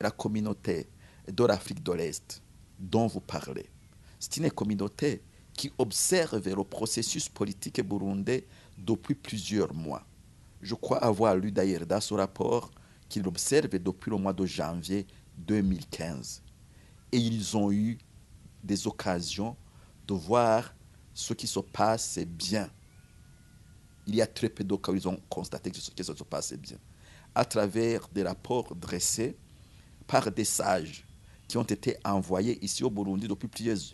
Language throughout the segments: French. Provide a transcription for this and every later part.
la communauté de l'Afrique de l'Est dont vous parlez, c'est une communauté qui observe le processus politique burundais depuis plusieurs mois. Je crois avoir lu d'ailleurs dans ce rapport qu'il observe depuis le mois de janvier 2015. Et ils ont eu des occasions de voir ce qui se passe bien. Il y a très peu d'occasions où ils ont constaté que ce qui se passe bien. À travers des rapports dressés par des sages qui ont été envoyés ici au Burundi depuis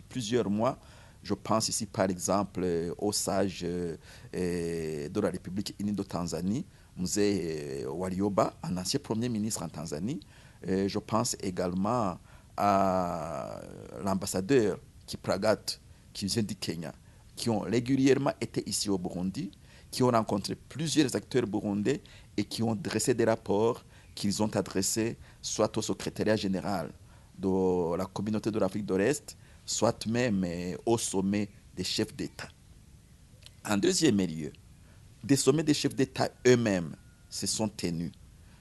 plusieurs mois. Je pense ici par exemple aux sages de la République unie de Tanzanie, Mzee Warioba, un ancien premier ministre en Tanzanie. Je pense également à l'ambassadeur Kipragat, qui vient du Kenya, qui ont régulièrement été ici au Burundi, qui ont rencontré plusieurs acteurs burundais et qui ont dressé des rapports qu'ils ont adressés soit au secrétariat général de la communauté de l'Afrique de l'Est, soit même au sommet des chefs d'État. En deuxième lieu, des sommets des chefs d'État eux-mêmes se sont tenus.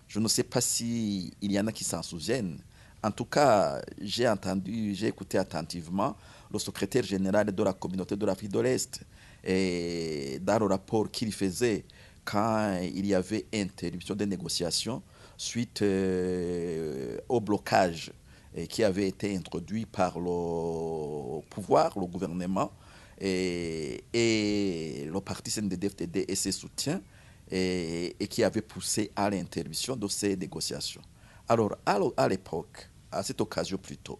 Je ne sais pas s'il y en a qui s'en souviennent. En tout cas, j'ai écouté attentivement le secrétaire général de la communauté de l'Afrique de l'Est et dans le rapport qu'il faisait quand il y avait interruption des négociations suite au blocage qui avait été introduit par le pouvoir, le gouvernement et le parti CNDD-FDD et ses soutiens et qui avait poussé à l'interruption de ces négociations. Alors, à l'époque, à cette occasion plutôt,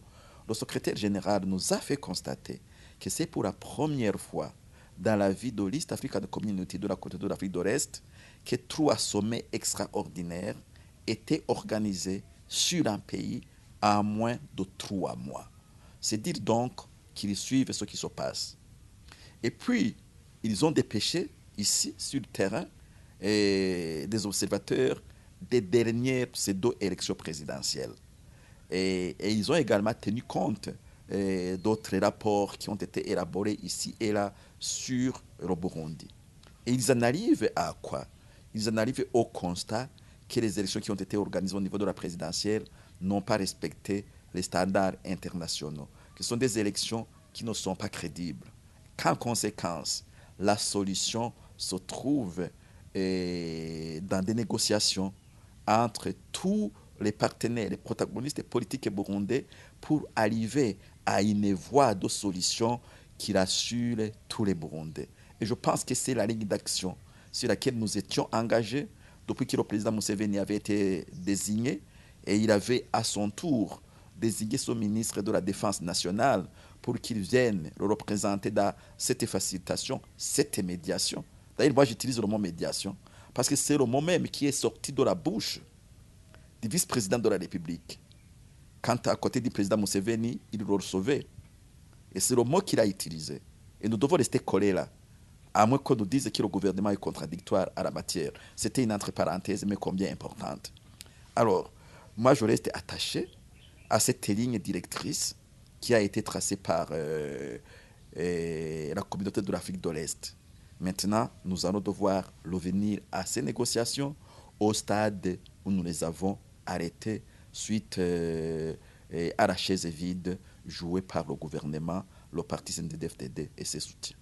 le secrétaire général nous a fait constater que c'est pour la première fois dans la vie de l'East African Community de la côte de l'Afrique de l'Est que 3 sommets extraordinaires étaient organisés sur un pays en moins de 3 mois. C'est dire donc qu'ils suivent ce qui se passe. Et puis, ils ont dépêché ici, sur le terrain, des observateurs des dernières pseudo-élections présidentielles. Et ils ont également tenu compte d'autres rapports qui ont été élaborés ici et là sur le Burundi. Et ils en arrivent à quoi? Ils en arrivent au constat que les élections qui ont été organisées au niveau de la présidentielle n'ont pas respecté les standards internationaux, que ce sont des élections qui ne sont pas crédibles. Qu'en conséquence, la solution se trouve dans des négociations entre tous les partenaires, les protagonistes politiques burundais pour arriver à une voie de solution qui rassure tous les Burundais. Et je pense que c'est la ligne d'action sur laquelle nous étions engagés depuis que le président Museveni avait été désigné et il avait à son tour désigné son ministre de la Défense nationale pour qu'il vienne le représenter dans cette facilitation, cette médiation. D'ailleurs, moi j'utilise le mot médiation parce que c'est le mot même qui est sorti de la bouche du vice-président de la République. Quand à côté du président Museveni, il le recevait. Et c'est le mot qu'il a utilisé. Et nous devons rester collés là. À moins qu'on nous dise que le gouvernement est contradictoire à la matière. C'était une entre parenthèses, mais combien importante. Alors, moi, je reste attaché à cette ligne directrice qui a été tracée par la communauté de l'Afrique de l'Est. Maintenant, nous allons devoir revenir à ces négociations au stade où nous les avons arrêtées suite à la chaise vide jouée par le gouvernement, le parti CNDD-FDD et ses soutiens.